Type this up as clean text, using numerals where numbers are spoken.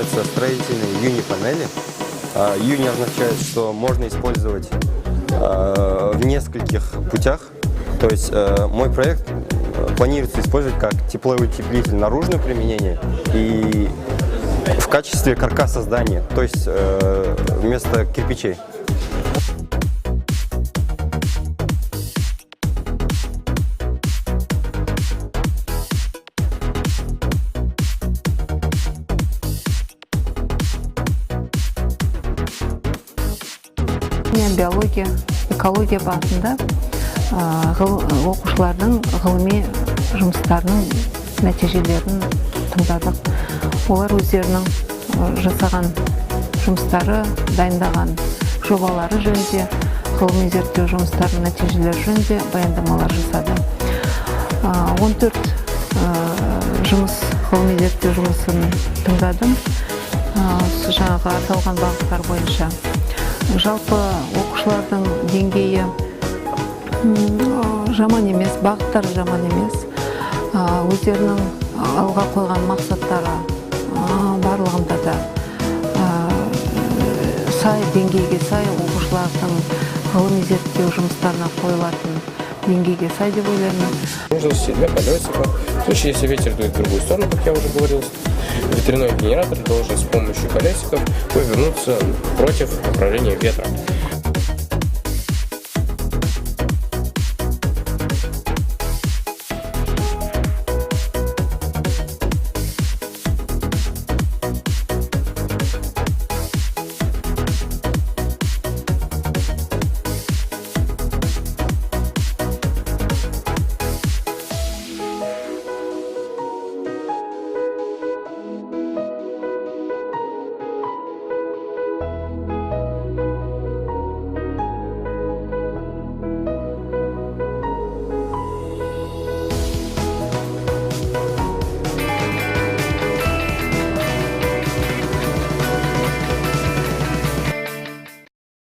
используются строительные юни-панели. Юни означает, что можно использовать в нескольких путях. То есть мой проект планируется использовать как тепловой утеплитель наружного применения и в качестве каркаса здания, то есть вместо кирпичей. Биология, экология бағытында оқушылардың ғылыми жұмыстарының нәтижелерін тыңдадық. Олар өздерінің жасаған жұмыстары, дайындаған жобалары жөнінде, ғылыми зерттеу жұмыстарының нәтижелері жөнінде баяндамалар жасады. 14 ғылыми зерттеу жұмысын тыңдадым. Жаңағы аталған бағыттар бойынша. Жалпы оқушылардың деңгейі жаман емес, бағыттары жаман емес. Өздерінің алға қойған мақсаттары барлығында да деңгейге сай, оқушылардың ғылыми зерттеу жұмыстарына қойылатын деңгейге сай деп ойлаймын. Нужности для колесика. В случае, если ветер дует в другую сторону, как я уже говорил, ветряной генератор должен с помощью колесиков повернуться против направления ветра.